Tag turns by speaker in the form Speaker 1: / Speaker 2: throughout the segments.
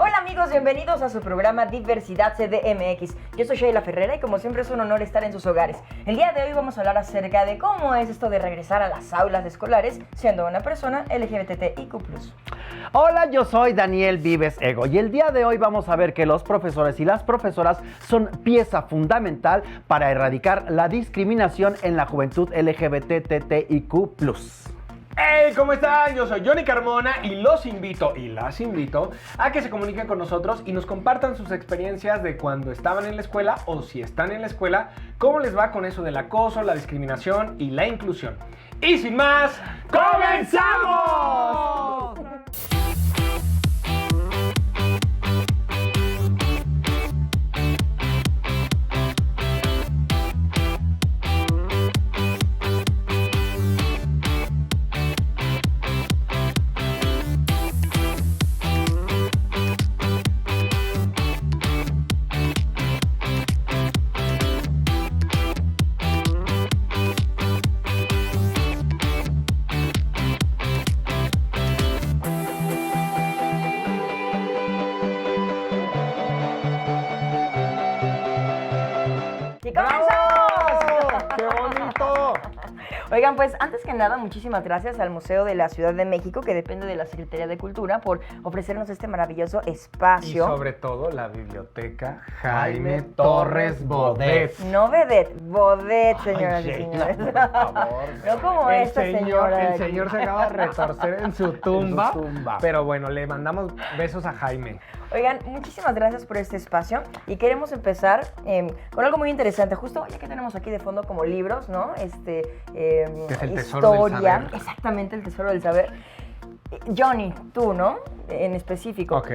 Speaker 1: Hola amigos, bienvenidos a su programa Diversidad CDMX. Yo soy Sheila Ferrera y como siempre es un honor estar en sus hogares. El día de hoy vamos a hablar acerca de cómo es esto de regresar a las aulas escolares siendo una persona LGBTIQ+.
Speaker 2: Hola, yo soy Daniel Vives Ego y el día de hoy vamos a ver que los profesores y las profesoras son pieza fundamental para erradicar la discriminación en la juventud LGBTIQ+.
Speaker 3: ¡Hey! ¿Cómo están? Yo soy Johnny Carmona y los invito y las invito a que se comuniquen con nosotros y nos compartan sus experiencias de cuando estaban en la escuela o si están en la escuela, cómo les va con eso del acoso, la discriminación y la inclusión. Y sin más, ¡comenzamos!
Speaker 1: ¡Y comenzamos!
Speaker 3: ¡Qué bonito!
Speaker 1: Oigan, pues antes que nada, muchísimas gracias al Museo de la Ciudad de México, que depende de la Secretaría de Cultura, por ofrecernos este maravilloso
Speaker 3: Y
Speaker 1: espacio.
Speaker 3: sobre todo la biblioteca Jaime Torres Bodet.
Speaker 1: No Vedet, Bodet, señoras
Speaker 3: Ay,
Speaker 1: y
Speaker 3: Sheila,
Speaker 1: señores.
Speaker 3: por favor.
Speaker 1: No como esta señora.
Speaker 3: El señor se acaba de retorcer en su tumba.
Speaker 2: En su tumba.
Speaker 3: Pero bueno, le mandamos besos a Jaime.
Speaker 1: Oigan, muchísimas gracias por este espacio y queremos empezar con algo muy interesante. Justo ya que tenemos aquí de fondo como libros, ¿no?
Speaker 3: Que es el tesoro del
Speaker 1: historia,
Speaker 3: saber.
Speaker 1: exactamente el tesoro del saber. Johnny, tú, ¿no? En específico.
Speaker 3: Ok.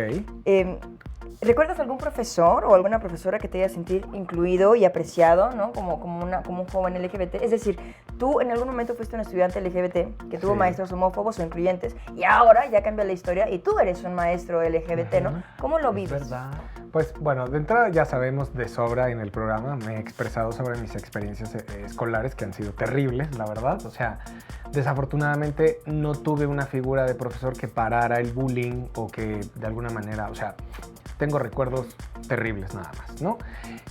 Speaker 1: ¿Recuerdas algún profesor o alguna profesora que te haya sentido incluido y apreciado, ¿no? Como un joven LGBT. Es decir, tú en algún momento fuiste un estudiante LGBT que tuvo
Speaker 3: Sí.
Speaker 1: maestros homófobos o incluyentes y ahora ya cambia la historia y tú eres un maestro LGBT, ¿no? ¿Cómo lo vives?
Speaker 2: ¿Verdad?
Speaker 3: Pues bueno, de entrada ya sabemos de sobra en el programa, me he expresado sobre mis experiencias escolares que han sido terribles, la verdad. O sea, desafortunadamente no tuve una figura de profesor que parara el bullying o que de alguna manera, o sea, tengo recuerdos terribles nada más, ¿no?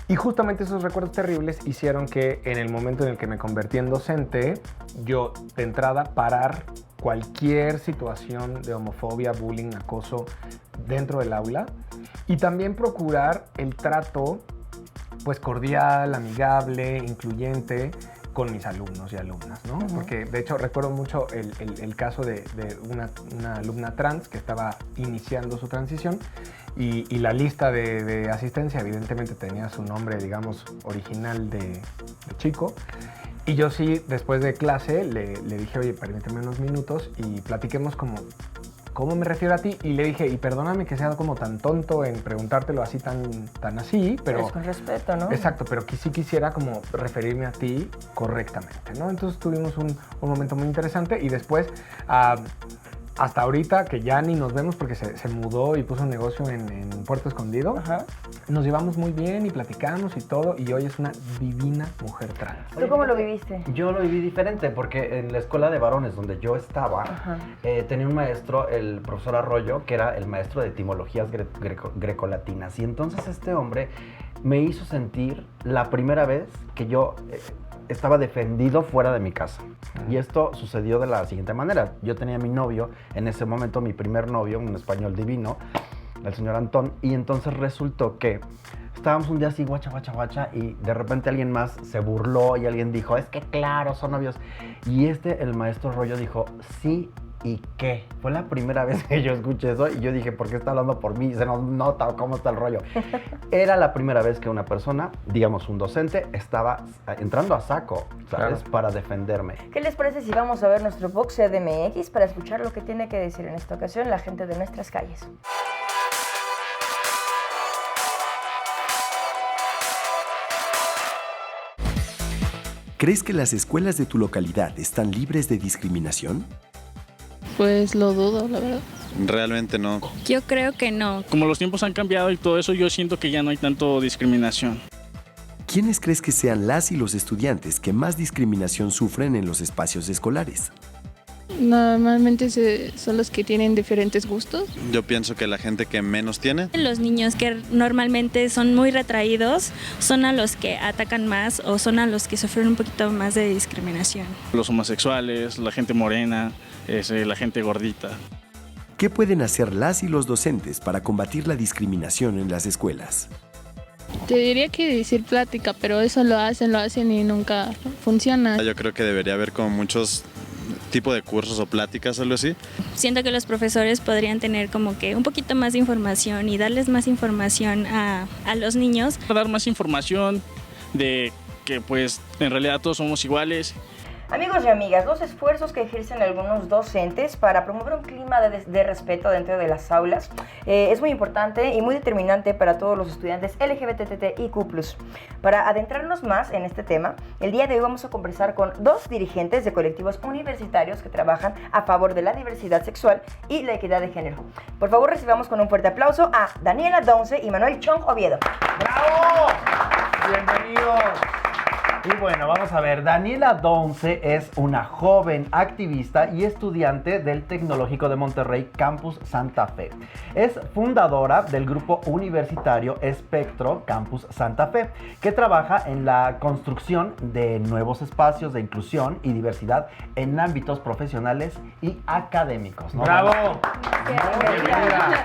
Speaker 3: Y justamente esos recuerdos terribles hicieron que en el momento en el que me convertí en docente, yo de entrada parar cualquier situación de homofobia, bullying, acoso dentro del aula y también procurar el trato pues cordial, amigable, incluyente con mis alumnos y alumnas, ¿no? Porque de hecho recuerdo mucho el caso de una alumna trans que estaba iniciando su transición y la lista de asistencia evidentemente tenía su nombre, digamos, original de chico. Y yo sí, después de clase, le dije, oye, permíteme unos minutos y platiquemos cómo me refiero a ti. Y le dije, y perdóname que sea como tan tonto en preguntártelo así, tan así, pero...
Speaker 1: Es con respeto, ¿no?
Speaker 3: Exacto, pero que sí quisiera como referirme a ti correctamente, ¿no? Entonces tuvimos un momento muy interesante y después... hasta ahorita, que ya ni nos vemos porque se mudó y puso un negocio en Puerto Escondido,
Speaker 1: Ajá.
Speaker 3: nos llevamos muy bien y platicamos y todo, y hoy es una divina mujer trans.
Speaker 1: ¿Tú cómo lo viviste?
Speaker 2: Yo lo viví diferente porque en la escuela de varones donde yo estaba,
Speaker 1: Ajá.
Speaker 2: tenía un maestro, el profesor Arroyo, que era el maestro de etimologías grecolatinas. Y entonces este hombre me hizo sentir la primera vez que yo estaba defendido fuera de mi casa. Y esto sucedió de la siguiente manera. Yo tenía a mi novio, en ese momento mi primer novio, un español divino, el señor Antón, y entonces resultó que estábamos un día así, guacha, y de repente alguien más se burló y alguien dijo, es que claro, son novios. Y el maestro Arroyo dijo, sí, ¿y qué? Fue la primera vez que yo escuché eso y yo dije, ¿por qué está hablando por mí? Se nos nota cómo está el rollo. Era la primera vez que una persona, digamos un docente, estaba entrando a saco, ¿sabes?
Speaker 3: Claro.
Speaker 1: para
Speaker 3: defenderme.
Speaker 1: ¿Qué les parece si vamos a ver nuestro box CDMX para escuchar lo que tiene que decir en esta ocasión la gente de nuestras calles?
Speaker 4: ¿Crees que las escuelas de tu localidad están libres de discriminación?
Speaker 5: Pues lo dudo, la verdad.
Speaker 6: Realmente no.
Speaker 7: Yo creo que no.
Speaker 8: Como los tiempos han cambiado y todo eso, yo siento que ya no hay tanto discriminación.
Speaker 4: ¿Quiénes crees que sean las y los estudiantes que más discriminación sufren en los espacios escolares?
Speaker 5: Normalmente son los que tienen diferentes gustos.
Speaker 6: Yo pienso que la gente que menos tiene.
Speaker 7: Los niños que normalmente son muy retraídos son a los que atacan más o son a los que sufren un poquito más de discriminación.
Speaker 8: Los homosexuales, la gente morena, la gente gordita.
Speaker 4: ¿Qué pueden hacer las y los docentes para combatir la discriminación en las escuelas?
Speaker 5: Te diría que decir plática, pero eso lo hacen y nunca funciona.
Speaker 6: Yo creo que debería haber como muchos tipos de cursos o pláticas, algo así.
Speaker 7: Siento que los profesores podrían tener como que un poquito más de información y darles más información a los niños.
Speaker 8: Dar más información de que pues en realidad todos somos iguales.
Speaker 1: Amigos y amigas, los esfuerzos que ejercen algunos docentes para promover un clima de respeto dentro de las aulas es muy importante y muy determinante para todos los estudiantes LGBTIQ+. Para adentrarnos más en este tema, el día de hoy vamos a conversar con dos dirigentes de colectivos universitarios que trabajan a favor de la diversidad sexual y la equidad de género. Por favor, recibamos con un fuerte aplauso a Daniela Donce y Manuel Chong Oviedo.
Speaker 2: ¡Bravo! Bienvenidos. Y bueno, vamos a ver, Daniela Donce es una joven activista y estudiante del Tecnológico de Monterrey, Campus Santa Fe. Es fundadora del grupo universitario Espectro Campus Santa Fe, que trabaja en la construcción de nuevos espacios de inclusión y diversidad en ámbitos profesionales y académicos, ¿no?
Speaker 3: ¡Bravo!
Speaker 1: Bienvenida.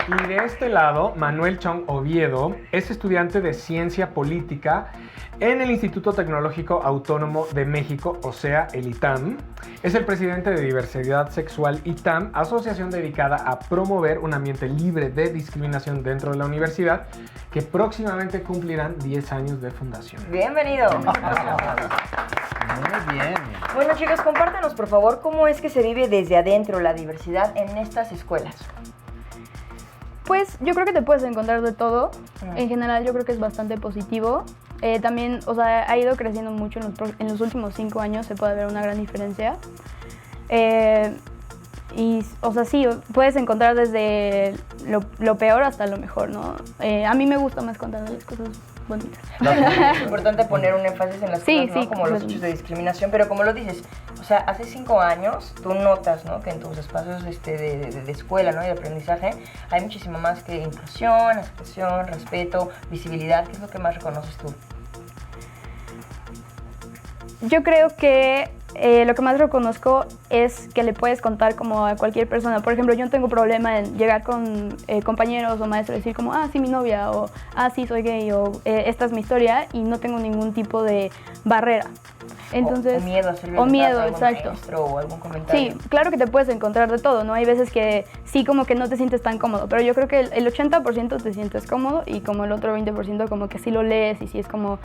Speaker 3: Y de este lado, Manuel Chong Oviedo es estudiante de Ciencia Política en el Instituto Tecnológico Autónomo de México, o sea, el ITAM. Es el presidente de Diversidad Sexual ITAM, asociación dedicada a promover un ambiente libre de discriminación dentro de la universidad, que próximamente cumplirán 10 años de fundación.
Speaker 1: Bienvenido.
Speaker 2: Muy bien.
Speaker 1: Bueno, chicos, compártanos, por favor, cómo es que se vive desde adentro la diversidad en estas escuelas.
Speaker 9: Pues yo creo que te puedes encontrar de todo. En general yo creo que es bastante positivo. También, o sea, ha ido creciendo mucho en los últimos 5 años, se puede ver una gran diferencia. Y, o sea, sí, puedes encontrar desde lo peor hasta lo mejor, ¿no? A mí me gusta más contar las cosas bonitas.
Speaker 1: Es importante poner un énfasis en las
Speaker 9: Sí,
Speaker 1: cosas, ¿no?
Speaker 9: sí,
Speaker 1: Como los hechos de discriminación, pero como lo dices, o sea, hace 5 años tú notas, ¿no? Que en tus espacios de escuela, ¿no? Y de aprendizaje hay muchísimo más que inclusión, aceptación, respeto, visibilidad. ¿Qué es lo que más reconoces tú?
Speaker 9: Yo creo que lo que más reconozco es que le puedes contar como a cualquier persona. Por ejemplo, yo no tengo problema en llegar con compañeros o maestros y decir como, ah, sí, mi novia, o ah, sí, soy gay, o esta es mi historia, y no tengo ningún tipo de barrera. Entonces,
Speaker 1: o miedo a ser
Speaker 9: o miedo,
Speaker 1: a algún
Speaker 9: exacto.
Speaker 1: maestro o algún comentario.
Speaker 9: Sí, claro que te puedes encontrar de todo, ¿no? Hay veces que sí como que no te sientes tan cómodo, pero yo creo que el 80% te sientes cómodo y como el otro 20% como que sí lo lees y sí es como,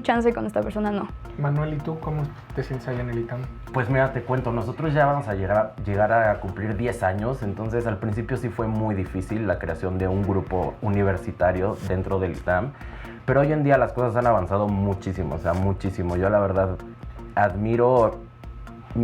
Speaker 9: chance con esta persona, no.
Speaker 3: Manuel, ¿y tú cómo te sientes allá en el ITAM?
Speaker 10: Pues mira, te cuento, nosotros ya vamos a llegar a cumplir 10 años, entonces al principio sí fue muy difícil la creación de un grupo universitario dentro del ITAM, pero hoy en día las cosas han avanzado muchísimo, o sea, muchísimo. Yo la verdad admiro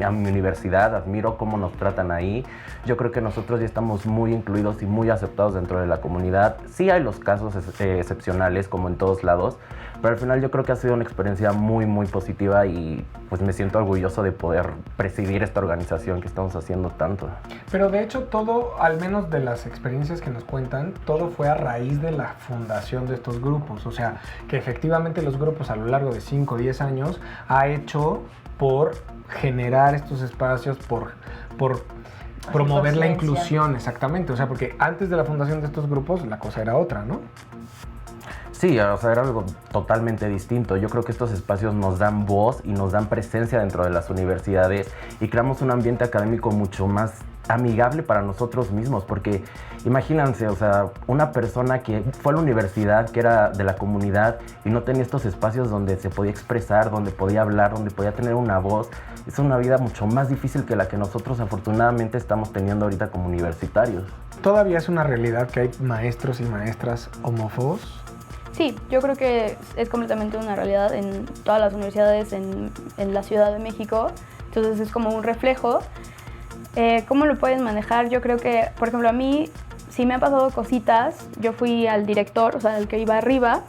Speaker 10: a mi universidad, admiro cómo nos tratan ahí. Yo creo que nosotros ya estamos muy incluidos y muy aceptados dentro de la comunidad. Sí hay los casos excepcionales, como en todos lados, pero al final yo creo que ha sido una experiencia muy, muy positiva y pues me siento orgulloso de poder presidir esta organización que estamos haciendo tanto.
Speaker 3: Pero de hecho todo, al menos de las experiencias que nos cuentan, todo fue a raíz de la fundación de estos grupos. O sea, que efectivamente los grupos a lo largo de 5 o 10 años ha hecho por generar estos espacios, por promover la inclusión, exactamente. O sea, porque antes de la fundación de estos grupos la cosa era otra, ¿no?
Speaker 10: Sí, o sea, era algo totalmente distinto. Yo creo que estos espacios nos dan voz y nos dan presencia dentro de las universidades y creamos un ambiente académico mucho más amigable para nosotros mismos, porque imagínense, o sea, una persona que fue a la universidad, que era de la comunidad y no tenía estos espacios donde se podía expresar, donde podía hablar, donde podía tener una voz, es una vida mucho más difícil que la que nosotros afortunadamente estamos teniendo ahorita como universitarios.
Speaker 3: ¿Todavía es una realidad que hay maestros y maestras homófobos?
Speaker 9: Sí, yo creo que es completamente una realidad en todas las universidades en la Ciudad de México, entonces es como un reflejo. ¿Cómo lo pueden manejar? Yo creo que, por ejemplo, a mí, si me han pasado cositas, yo fui al director, o sea, al que iba arriba,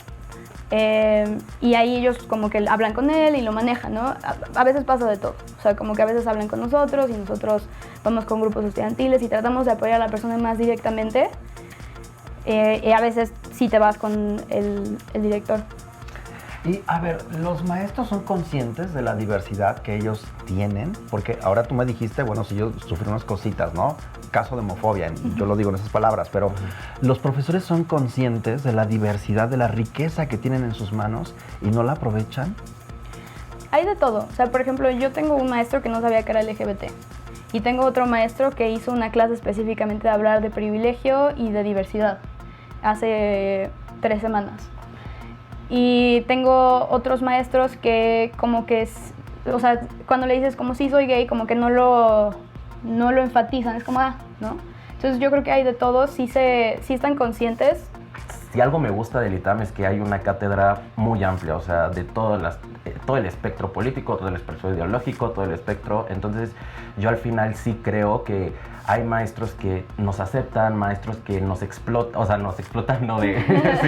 Speaker 9: Y ahí ellos como que hablan con él y lo manejan, ¿no? A veces pasa de todo, o sea, como que a veces hablan con nosotros y nosotros vamos con grupos estudiantiles y tratamos de apoyar a la persona más directamente. Y a veces sí te vas con el director.
Speaker 2: Y a ver, ¿los maestros son conscientes de la diversidad que ellos tienen? Porque ahora tú me dijiste, bueno, si yo sufrí unas cositas, ¿no? Caso de homofobia, yo lo digo en esas palabras, pero ¿los profesores son conscientes de la diversidad, de la riqueza que tienen en sus manos y no la aprovechan?
Speaker 9: Hay de todo. O sea, por ejemplo, yo tengo un maestro que no sabía que era LGBT. Y tengo otro maestro que hizo una clase específicamente de hablar de privilegio y de diversidad hace 3 semanas. Y tengo otros maestros que como que, o sea, cuando le dices como sí soy gay, como que no lo enfatizan, es como ¿no? Entonces yo creo que hay de todo, sí están conscientes.
Speaker 10: Si algo me gusta del ITAM es que hay una cátedra muy amplia, o sea, de todo el espectro político, todo el espectro ideológico, todo el espectro. Entonces yo al final sí creo que hay maestros que nos aceptan, maestros que nos explotan, o sea, nos explotan no de...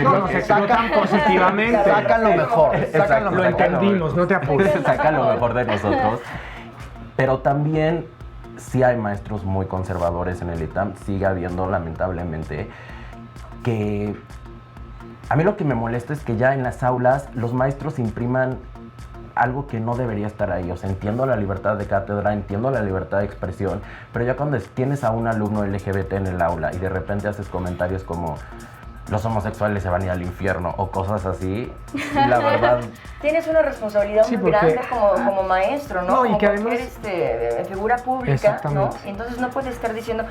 Speaker 3: nos sacan positivamente.
Speaker 2: Sacan lo mejor.
Speaker 3: Exacto, lo entendimos, no te apures.
Speaker 10: Sacan lo mejor de nosotros. Pero también sí hay maestros muy conservadores en el ITAM, sigue habiendo lamentablemente, que a mí lo que me molesta es que ya en las aulas los maestros impriman algo que no debería estar ahí. O sea, entiendo la libertad de cátedra, entiendo la libertad de expresión, pero ya cuando tienes a un alumno LGBT en el aula y de repente haces comentarios como los homosexuales se van a ir al infierno o cosas así, la verdad...
Speaker 1: Tienes una responsabilidad muy grande como maestro, ¿no?
Speaker 3: No, y que además...
Speaker 1: figura pública, ¿no? Entonces no puedes estar diciendo...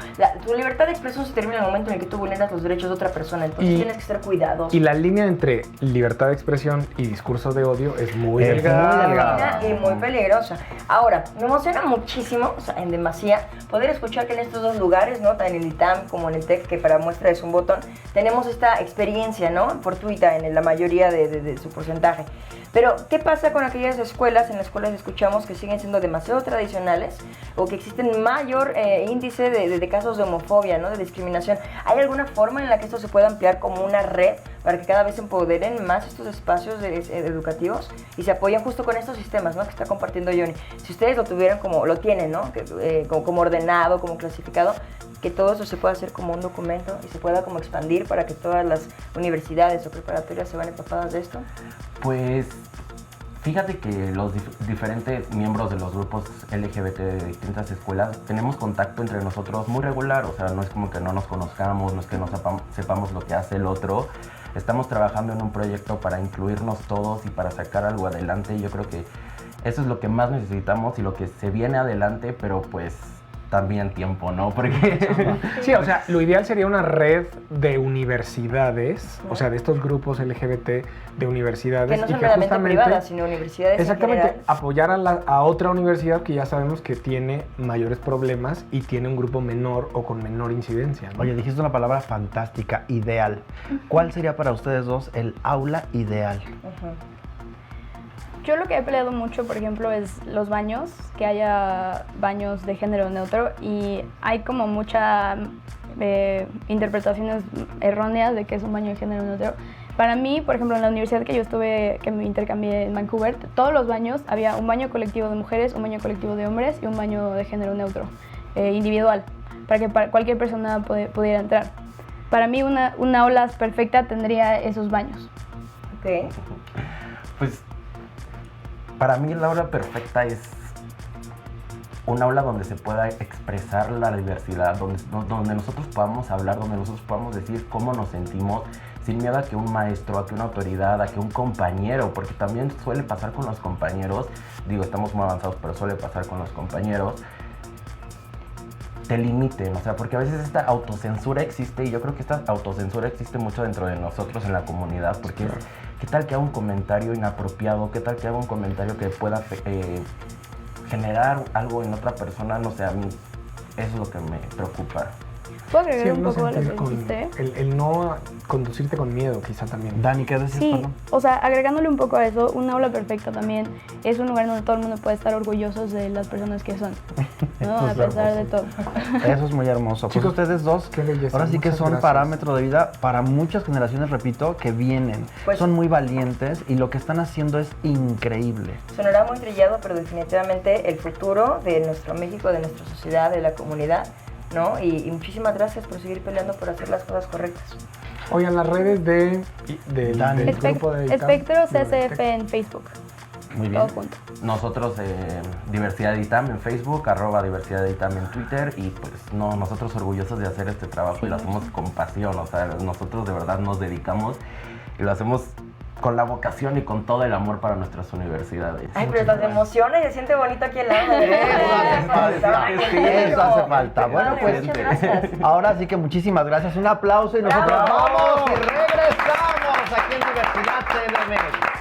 Speaker 1: tu libertad de expresión se termina en el momento en el que tú vulneras los derechos de otra persona, entonces tienes que ser cuidadoso.
Speaker 3: Y la línea entre libertad de expresión y discurso de odio es muy delgada.
Speaker 1: Y muy peligrosa. Ahora, me emociona muchísimo, o sea, en demasía, poder escuchar que en estos dos lugares, ¿no? Tanto en el ITAM como en el TEC, que para muestra es un botón, tenemos esta experiencia, ¿no? Fortuita en la mayoría de su porcentaje. Pero, ¿qué pasa con aquellas escuelas en las cuales escuchamos que siguen siendo demasiado tradicionales o que existen mayor índice de casos de homofobia, ¿no? De discriminación? ¿Hay alguna forma en la que esto se pueda ampliar como una red para que cada vez se empoderen más estos espacios educativos y se apoyen justo con estos sistemas, ¿no? Que está compartiendo Johnny? Si ustedes lo tuvieran como, lo tienen, ¿no? Como ordenado, como clasificado, que todo eso se pueda hacer como un documento y se pueda como expandir para que todas las universidades o preparatorias se van empapadas de esto.
Speaker 10: Pues fíjate que los diferentes miembros de los grupos LGBT de distintas escuelas tenemos contacto entre nosotros muy regular, o sea, no es como que no nos conozcamos, no es que no sepamos lo que hace el otro. Estamos trabajando en un proyecto para incluirnos todos y para sacar algo adelante. Yo creo que eso es lo que más necesitamos y lo que se viene adelante, pero pues también tiempo, ¿no? Porque...
Speaker 3: Sí, o sea, lo ideal sería una red de universidades, o sea, de estos grupos LGBT de universidades.
Speaker 1: Que no son meramente privadas, sino universidades
Speaker 3: exactamente,
Speaker 1: en general.
Speaker 3: Apoyar a otra universidad que ya sabemos que tiene mayores problemas y tiene un grupo menor o con menor incidencia, ¿no?
Speaker 2: Oye, dijiste una palabra fantástica, ideal. ¿Cuál sería para ustedes dos el aula ideal?
Speaker 9: Yo lo que he peleado mucho, por ejemplo, es los baños, que haya baños de género neutro y hay como muchas interpretaciones erróneas de qué es un baño de género neutro. Para mí, por ejemplo, en la universidad que yo estuve, que me intercambié en Vancouver, todos los baños había un baño colectivo de mujeres, un baño colectivo de hombres y un baño de género neutro, individual, para que cualquier persona pudiera entrar. Para mí una aula perfecta tendría esos baños.
Speaker 1: Ok.
Speaker 10: Pues para mí la aula perfecta es un aula donde se pueda expresar la diversidad, donde nosotros podamos hablar, donde nosotros podamos decir cómo nos sentimos, sin miedo a que un maestro, a que una autoridad, a que un compañero, porque también suele pasar con los compañeros, digo, estamos muy avanzados, pero suele pasar con los compañeros, te limiten, o sea, porque a veces esta autocensura existe y yo creo que esta autocensura existe mucho dentro de nosotros en la comunidad, porque es, ¿qué tal que haga un comentario inapropiado? ¿Qué tal que haga un comentario que pueda generar algo en otra persona? No sé, a mí eso es lo que me preocupa.
Speaker 9: ¿Puedo agregar
Speaker 3: Sí,
Speaker 9: un
Speaker 3: no
Speaker 9: poco a lo que
Speaker 3: sentir con-
Speaker 9: dijiste?
Speaker 3: el no conducirte con miedo, quizá también.
Speaker 2: Dani, ¿qué decías,
Speaker 9: Sí,
Speaker 2: perdón?
Speaker 9: o sea, agregándole un poco a eso, un aula perfecta también es un lugar donde todo el mundo puede estar orgullosos de las personas que son, ¿no? A
Speaker 2: Eso es
Speaker 9: pesar de todo.
Speaker 2: Eso es muy hermoso. Pues
Speaker 3: Chicos,
Speaker 2: ustedes dos,
Speaker 3: qué belleza,
Speaker 2: ahora sí que
Speaker 3: muchas
Speaker 2: son
Speaker 3: gracias.
Speaker 2: parámetro de vida para muchas generaciones, repito, que vienen.
Speaker 1: Pues-
Speaker 2: son muy valientes y lo que están haciendo es increíble.
Speaker 1: Sonará muy trillado, pero definitivamente el futuro de nuestro México, de nuestra sociedad, de la comunidad, ¿no? Y muchísimas gracias por seguir peleando por hacer las cosas correctas.
Speaker 3: Oigan, las redes del
Speaker 2: Dani.
Speaker 3: grupo de ITAM.
Speaker 9: Espectro CCF en Facebook.
Speaker 10: Muy bien.
Speaker 9: Todo junto.
Speaker 10: Nosotros, Diversidad de ITAM en Facebook, @Diversidad de ITAM en Twitter, y pues no, nosotros orgullosos de hacer este trabajo y lo hacemos con pasión, o sea, nosotros de verdad nos dedicamos y lo hacemos con la vocación y con todo el amor para nuestras universidades.
Speaker 1: Ay, pero las emociones, se siente bonito aquí al lado.
Speaker 2: Eso hace falta. Bueno, pues
Speaker 1: Muchas gracias.
Speaker 2: ahora sí que muchísimas gracias. Un aplauso y nosotros
Speaker 1: ¡Bravo!
Speaker 2: vamos y regresamos aquí en Diversidad CDMX.